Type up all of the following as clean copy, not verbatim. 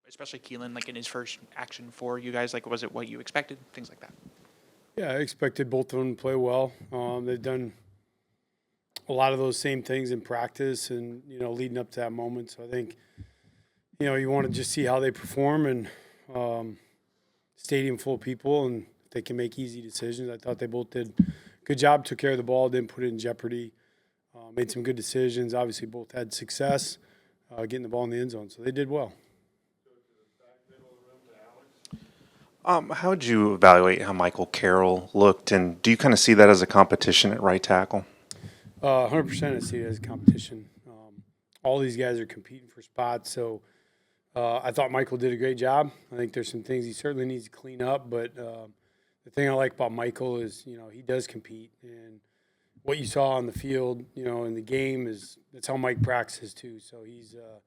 especially Keelan, like in his first action for you guys? Like, was it what you expected? Things like that. Yeah, I expected both of them to play well. They've done a lot of those same things in practice and, leading up to that moment. So I think, you want to just see how they perform and stadium full of people and if they can make easy decisions. I thought they both did a good job, took care of the ball, didn't put it in jeopardy, made some good decisions. Obviously, both had success getting the ball in the end zone. So they did well. How would you evaluate how Michael Carroll looked, and do you kind of see that as a competition at right tackle? 100% I see it as a competition. All these guys are competing for spots, so I thought Michael did a great job. I think there's some things he certainly needs to clean up, but the thing I like about Michael is, he does compete, and what you saw on the field, in the game that's how Mike practices too. So he's a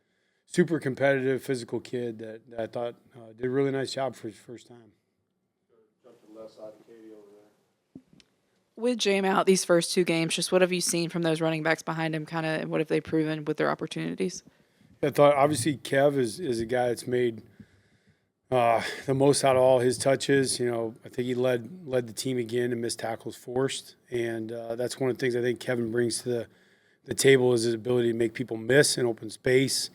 super competitive, physical kid that I thought did a really nice job for his first time. With Jame out these first two games, just what have you seen from those running backs behind him, kind of, and what have they proven with their opportunities? I thought obviously Kev is a guy that's made the most out of all his touches. I think he led the team again in missed tackles forced, and that's one of the things I think Kevin brings to the table is his ability to make people miss in open space,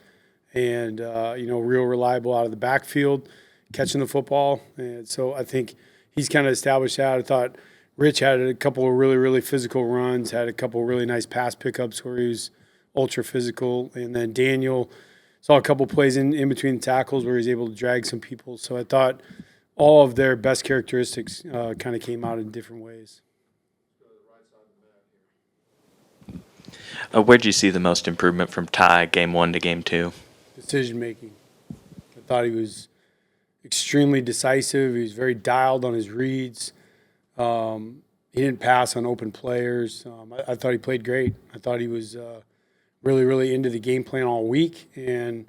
and real reliable out of the backfield, catching the football. And so I think he's kind of established that. I thought Rich had a couple of really, really physical runs, had a couple of really nice pass pickups where he was ultra physical. And then Daniel saw a couple plays in between the tackles where he was able to drag some people. So I thought all of their best characteristics kind of came out in different ways. Where'd you see the most improvement from Ty game 1 to game 2? Decision making. I thought he was extremely decisive. He was very dialed on his reads. He didn't pass on open players. I thought he played great. I thought he was really, really into the game plan all week, and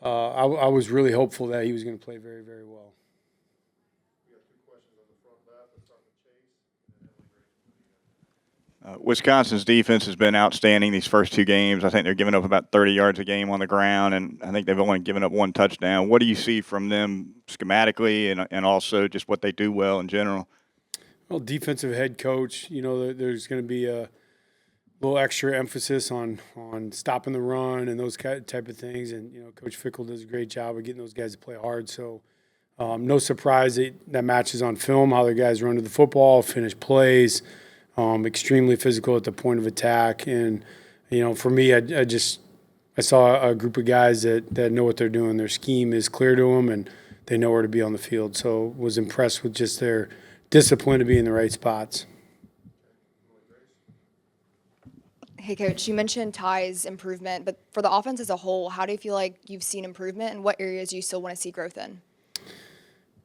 I was really hopeful that he was going to play very, very well. Wisconsin's defense has been outstanding these first two games. I think they're giving up about 30 yards a game on the ground, and I think they've only given up one touchdown. What do you see from them schematically and also just what they do well in general? Well, defensive head coach, there's going to be a little extra emphasis on stopping the run and those type of things. And, Coach Fickle does a great job of getting those guys to play hard. So no surprise that matches on film, how the guys run to the football, finish plays, extremely physical at the point of attack. And, for me, I saw a group of guys that know what they're doing. Their scheme is clear to them, and they know where to be on the field. So was impressed with just their discipline to be in the right spots. Hey, Coach, you mentioned Ty's improvement, but for the offense as a whole, how do you feel like you've seen improvement, and what areas do you still want to see growth in?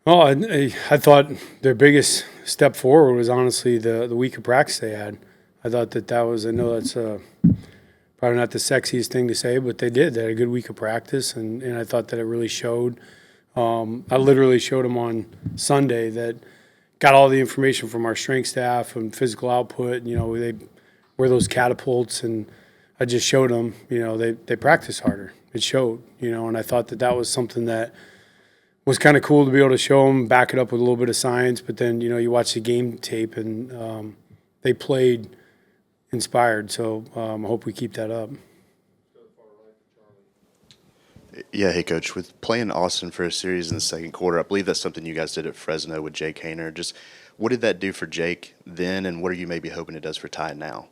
Well, I thought their biggest step forward was honestly the week of practice they had. I thought that was, I know that's probably not the sexiest thing to say, but they did. They had a good week of practice, and I thought that it really showed. I literally showed them on Sunday that got all the information from our strength staff and physical output. They wear those catapults, and I just showed them, they practice harder. It showed, and I thought that was something that was kind of cool to be able to show them, back it up with a little bit of science. But then, you watch the game tape, and they played inspired. So I hope we keep that up. Yeah, hey, Coach. With playing Austin for a series in the second quarter, I believe that's something you guys did at Fresno with Jake Hayner. Just what did that do for Jake then, and what are you maybe hoping it does for Ty now?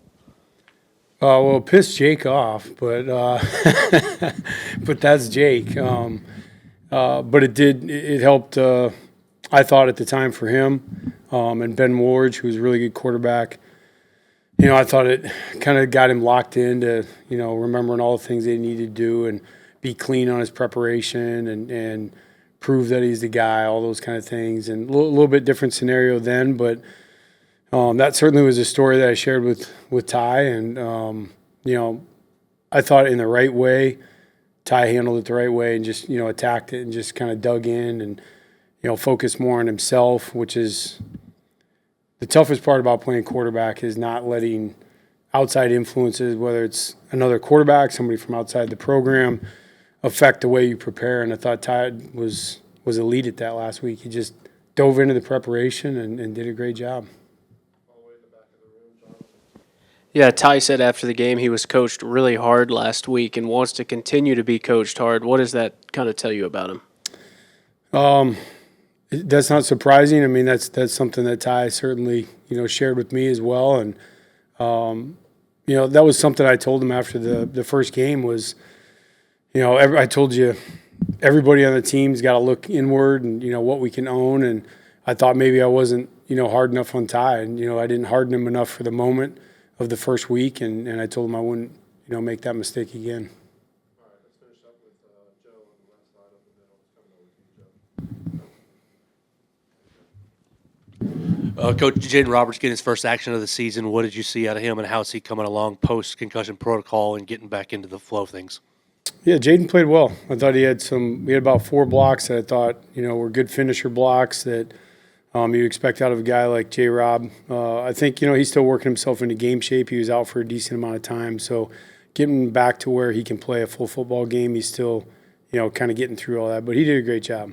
Well, it pissed Jake off, but but that's Jake. But it helped, I thought, at the time for him, and Ben Ward, who was a really good quarterback. I thought it kind of got him locked into, remembering all the things they needed to do and be clean on his preparation and prove that he's the guy, all those kind of things. And a little bit different scenario then, but that certainly was a story that I shared with Ty. And, I thought in the right way, Ty handled it the right way and just, attacked it and just kind of dug in and, focused more on himself, which is the toughest part about playing quarterback is not letting outside influences, whether it's another quarterback, somebody from outside the program, affect the way you prepare. And I thought Ty was elite at that last week. He just dove into the preparation and did a great job. Yeah, Ty said after the game he was coached really hard last week and wants to continue to be coached hard. What does that kind of tell you about him? That's not surprising. I mean, that's something that Ty certainly, shared with me as well. And, that was something I told him after the first game was, I told you everybody on the team's got to look inward and, what we can own. And I thought maybe I wasn't, hard enough on Ty. And, I didn't harden him enough for the moment of the first week. And I told him I wouldn't, make that mistake again. Coach Jaden Roberts getting his first action of the season. What did you see out of him, and how's he coming along post-concussion protocol and getting back into the flow of things? Yeah, Jaden played well. I thought he had about 4 blocks that I thought, were good finisher blocks that you expect out of a guy like J-Rob. I think, he's still working himself into game shape. He was out for a decent amount of time. So getting back to where he can play a full football game, he's still, kind of getting through all that. But he did a great job.